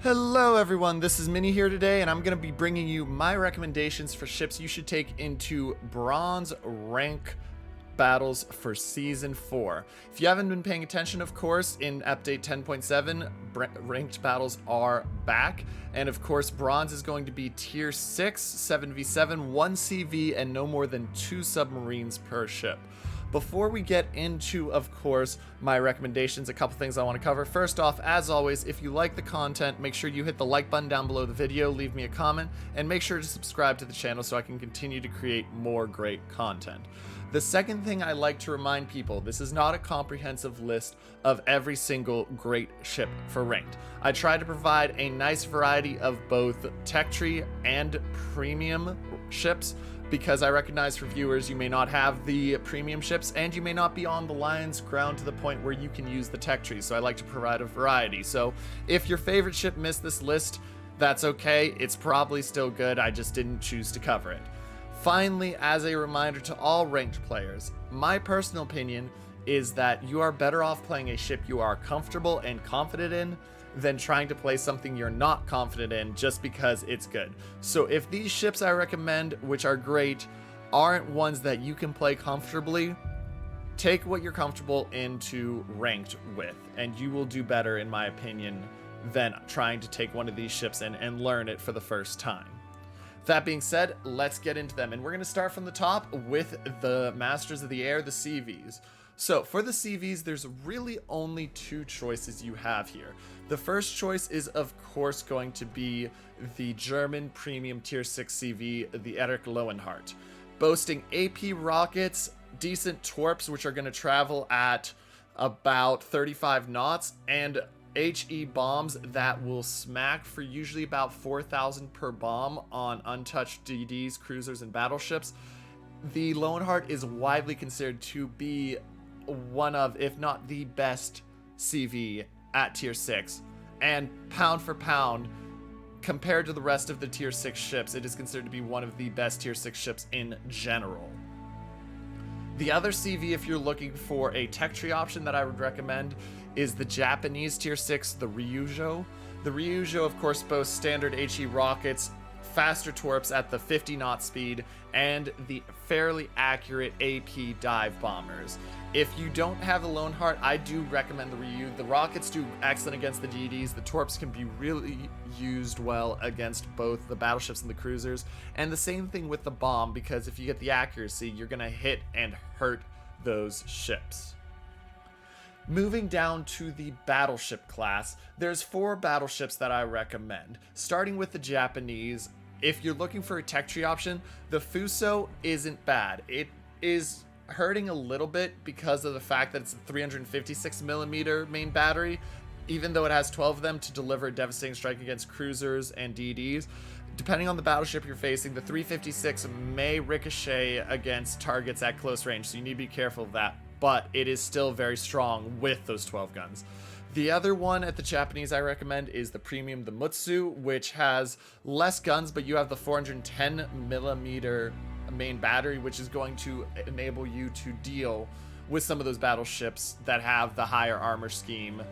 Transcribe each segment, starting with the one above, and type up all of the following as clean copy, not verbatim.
Hello everyone, this is Minnie here today, and I'm going to be bringing you my recommendations for ships you should take into bronze rank battles for Season 4. If you haven't been paying attention, of course, in update 10.7, ranked battles are back, and of course bronze is going to be tier 6, 7v7, 1 CV, and no more than 2 submarines per ship. Before we get into, of course, my recommendations, a couple things I want to cover. First off, as always, if you like the content, make sure you hit the like button down below the video, leave me a comment, and make sure to subscribe to the channel so I can continue to create more great content. The second thing I like to remind people, this is not a comprehensive list of every single great ship for ranked. I try to provide a nice variety of both tech tree and premium ships, because I recognize for viewers you may not have the premium ships and you may not be on the lion's ground to the point where you can use the tech tree, so I like to provide a variety. So if your favorite ship missed this list, that's okay, it's probably still good, I just didn't choose to cover it. Finally, as a reminder to all ranked players, my personal opinion is that you are better off playing a ship you are comfortable and confident in than trying to play something you're not confident in just because it's good. So if these ships I recommend, which are great, aren't ones that you can play comfortably, take what you're comfortable into ranked with, and you will do better, in my opinion, than trying to take one of these ships and learn it for the first time. That being said, let's get into them, and we're going to start from the top with the Masters of the Air, the CVs. So for the CVs, there's really only 2 choices you have here. The first choice is, of course, going to be the German premium tier 6 CV, the Erich Lowenhart, boasting AP rockets, decent torps, which are going to travel at about 35 knots, and HE bombs that will smack for usually about 4,000 per bomb on untouched DDs, cruisers, and battleships. The Lowenhart is widely considered to be one of, if not the best CV at tier 6, and pound for pound, compared to the rest of the tier 6 ships, it is considered to be one of the best tier 6 ships in general. The other CV, if you're looking for a tech tree option that I would recommend, is the Japanese tier 6, the Ryujo. The Ryujo, of course, boasts standard HE rockets, faster torps at the 50 knot speed, and the fairly accurate AP dive bombers. If you don't have a Lowenhart, I do recommend the Ryu. The rockets do excellent against the DDs. The torps can be really used well against both the battleships and the cruisers. And the same thing with the bomb, because if you get the accuracy, you're going to hit and hurt those ships. Moving down to the battleship class, there's 4 battleships that I recommend. Starting with the Japanese, if you're looking for a tech tree option, the Fuso isn't bad. It is hurting a little bit because of the fact that it's a 356mm main battery, even though it has 12 of them to deliver a devastating strike against cruisers and DDs. Depending on the battleship you're facing, the 356 may ricochet against targets at close range, so you need to be careful of that, but it is still very strong with those 12 guns. The other one at the Japanese I recommend is the premium, the Mutsu, which has less guns, but you have the 410mm main battery, which is going to enable you to deal with some of those battleships that have the higher armor scheme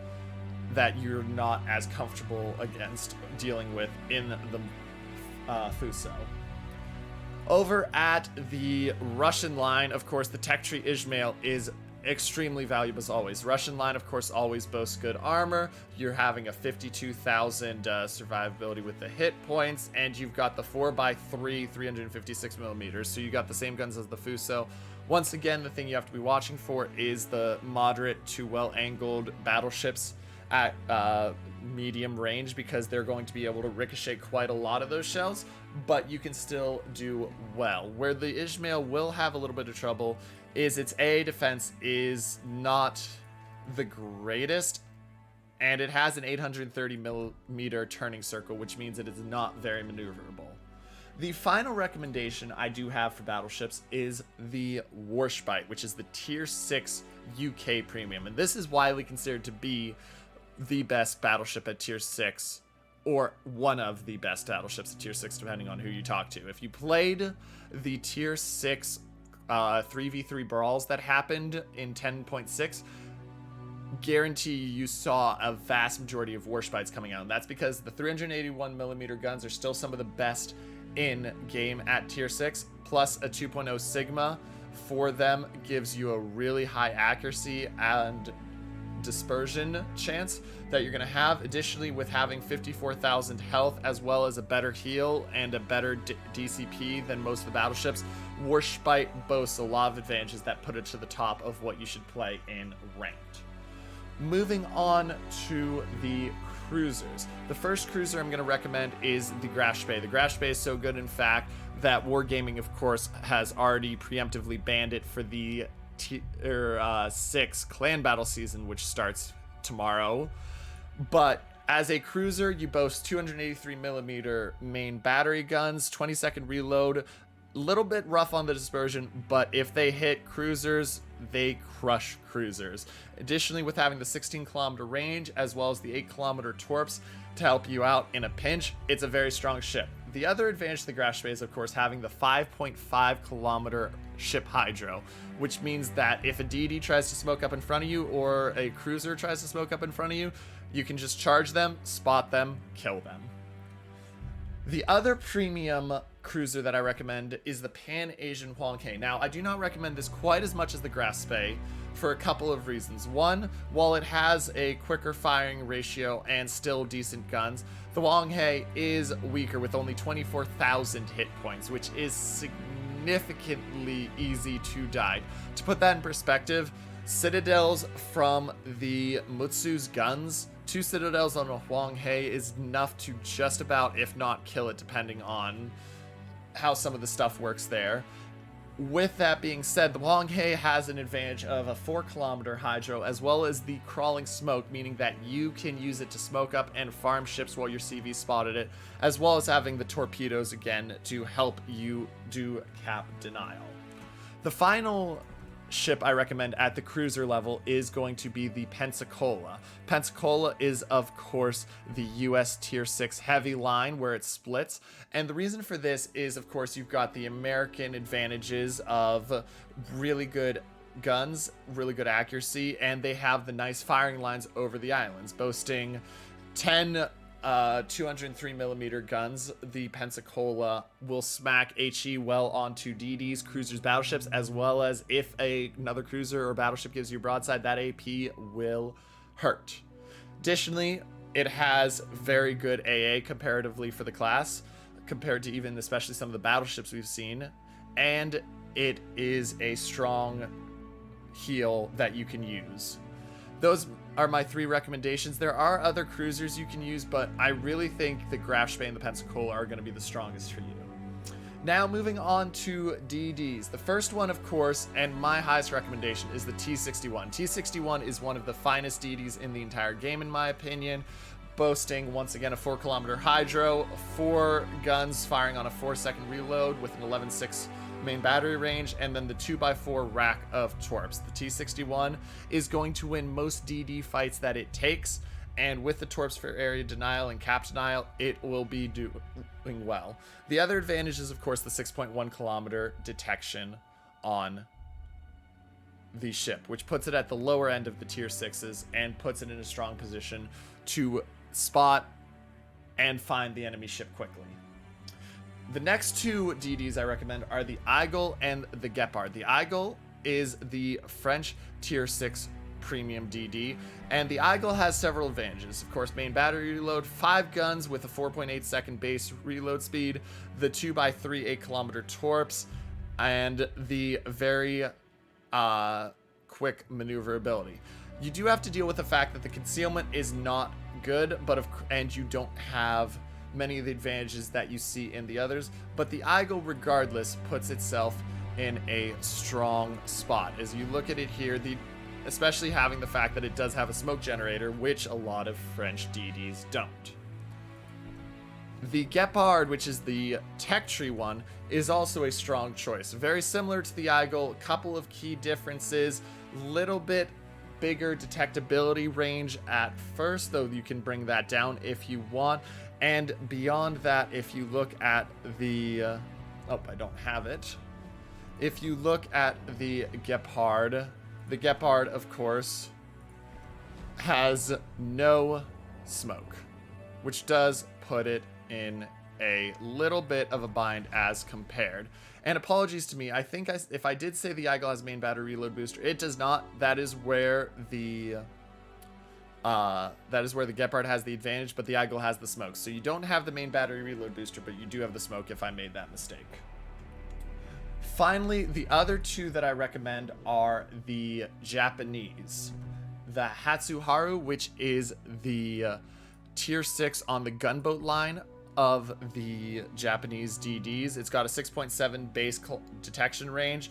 that you're not as comfortable against dealing with in the Fuso. Over at the Russian line, of course, the tech tree Ismail is extremely valuable as always. Russian line, of course, always boasts good armor. You're having a 52,000 survivability with the hit points, and you've got the 4x3 356mm, so you got the same guns as the Fuso. Once again, the thing you have to be watching for is the moderate to well-angled battleships at medium range, because they're going to be able to ricochet quite a lot of those shells, but you can still do well. Where the Ismail will have a little bit of trouble is its AA defense is not the greatest, and it has an 830mm turning circle, which means it is not very maneuverable. The final recommendation I do have for battleships is the Warships, which is the tier 6 UK premium, and this is widely considered to be the best battleship at tier 6, or one of the best battleships at tier 6, depending on who you talk to. If you played the tier 6 3v3 brawls that happened in 10.6, guarantee you saw a vast majority of Warships coming out. And that's because the 381mm guns are still some of the best in game at tier 6, plus a 2.0 Sigma for them gives you a really high accuracy and dispersion chance that you're going to have. Additionally, with having 54,000 health as well as a better heal and a better DCP than most of the battleships, Warspite boasts a lot of advantages that put it to the top of what you should play in ranked. Moving on to the cruisers. The first cruiser I'm going to recommend is the Grashbay. The Grashbay is so good, in fact, that Wargaming, of course, has already preemptively banned it for the tier 6 clan battle season, which starts tomorrow. But as a cruiser, you boast 283mm main battery guns, 20-second reload, little bit rough on the dispersion, but if they hit cruisers, they crush cruisers. Additionally, with having the 16-kilometer range as well as the 8-kilometer torps to help you out in a pinch, it's a very strong ship. The other advantage to the Grashbay is, of course, having the 5.5-kilometer ship hydro, which means that if a DD tries to smoke up in front of you or a cruiser tries to smoke up in front of you, you can just charge them, spot them, kill them. The other premium cruiser that I recommend is the Pan-Asian Hwanghae. Now, I do not recommend this quite as much as the Grashbay for a couple of reasons. One, while it has a quicker firing ratio and still decent guns, the Hwanghae is weaker with only 24,000 hit points, which is significantly easy to die. To put that in perspective, citadels from the Mutsu's guns, 2 citadels on a Hwanghae is enough to just about, if not kill it, depending on how some of the stuff works there. With that being said, the Hwanghae has an advantage of a 4-kilometer hydro as well as the crawling smoke, meaning that you can use it to smoke up and farm ships while your CV spotted it, as well as having the torpedoes again to help you do cap denial. The final ship I recommend at the cruiser level is going to be the Pensacola. Pensacola is, of course, the US tier 6 heavy line where it splits, and the reason for this is, of course, you've got the American advantages of really good guns, really good accuracy, and they have the nice firing lines over the islands, boasting 10 203mm guns. The Pensacola will smack HE well onto DDs, cruisers, battleships, as well as if another cruiser or battleship gives you a broadside, that AP will hurt. Additionally, it has very good AA comparatively for the class, compared to even especially some of the battleships we've seen, and it is a strong heal that you can use. Those are my 3 recommendations. There are other cruisers you can use, but I really think the Grashbay and the Pensacola are going to be the strongest for you. Now moving on to DDs. The first one, of course, and my highest recommendation is the T61. T61 is one of the finest DDs in the entire game, in my opinion, boasting once again a 4-kilometer hydro, 4 guns firing on a 4-second reload with an 11.6 main battery range, and then the 2x4 rack of torps. The T61 is going to win most DD fights that it takes, and with the torps for area denial and cap denial, it will be doing well. The other advantage is, of course, the 6.1 kilometer detection on the ship, which puts it at the lower end of the tier 6s and puts it in a strong position to spot and find the enemy ship quickly. The next 2 DDs I recommend are the Eagle and the Gepard. The Eagle is the French tier 6 premium DD, and the Eagle has several advantages. Of course, main battery reload, 5 guns with a 4.8 second base reload speed, the 2x3 8-kilometer torps, and the very quick maneuverability. You do have to deal with the fact that the concealment is not good, and you don't have many of the advantages that you see in the others, but the Eagle regardless puts itself in a strong spot. As you look at it here, especially having the fact that it does have a smoke generator, which a lot of French DDs don't. The Gepard, which is the tech tree one, is also a strong choice. Very similar to the Eagle, a couple of key differences, little bit bigger detectability range at first, though you can bring that down if you want. And beyond that, if you look at the... I don't have it. If you look at the Gepard, of course, has no smoke, which does put it in a little bit of a bind as compared. And apologies to me, I think if I did say the Eagle has main battery reload booster, it does not. That is where the Gepard has the advantage, but the Eagle has the smoke. So you don't have the main battery reload booster, but you do have the smoke if I made that mistake. Finally, the other two that I recommend are the Japanese. The Hatsuharu, which is the tier 6 on the gunboat line of the Japanese DDs. It's got a 6.7 base detection range,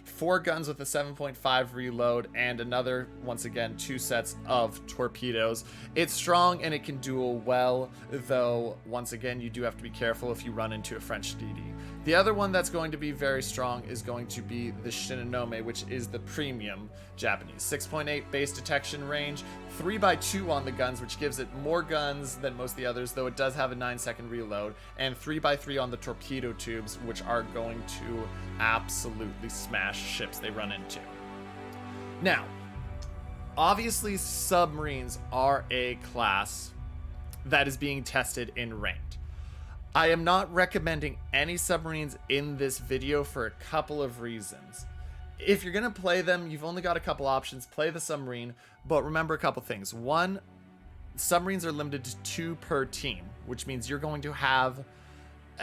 4 guns with a 7.5 reload, and another, once again, 2 sets of torpedoes. It's strong and it can duel well, though once again you do have to be careful if you run into a French DD. The other one that's going to be very strong is going to be the Shinonome, which is the premium Japanese. 6.8 base detection range, 3x2 on the guns, which gives it more guns than most of the others, though it does have a 9-second reload, and 3x3 on the torpedo tubes, which are going to absolutely smash ships they run into. Now, obviously submarines are a class that is being tested in ranked. I am not recommending any submarines in this video for a couple of reasons. If you're going to play them, you've only got a couple options. Play the submarine, but remember a couple things. One, submarines are limited to 2 per team, which means you're going to have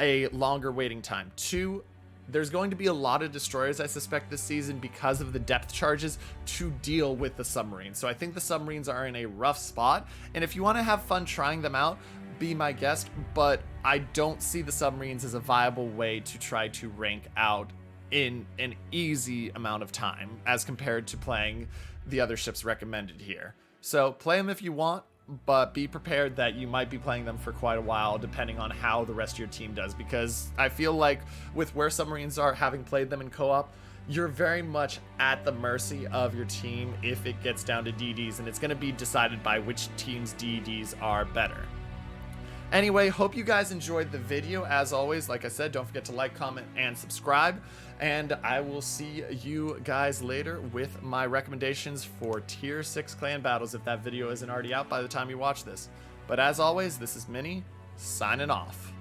a longer waiting time. 2, there's going to be a lot of destroyers, I suspect, this season because of the depth charges to deal with the submarines. So I think the submarines are in a rough spot, and if you want to have fun trying them out, be my guest, but I don't see the submarines as a viable way to try to rank out in an easy amount of time as compared to playing the other ships recommended here. So play them if you want, but be prepared that you might be playing them for quite a while depending on how the rest of your team does, because I feel like with where submarines are, having played them in co-op, you're very much at the mercy of your team if it gets down to DDs, and it's going to be decided by which team's DDs are better. Anyway, hope you guys enjoyed the video. As always, like I said, don't forget to like, comment, and subscribe. And I will see you guys later with my recommendations for Tier 6 clan battles if that video isn't already out by the time you watch this. But as always, this is Minnie, signing off.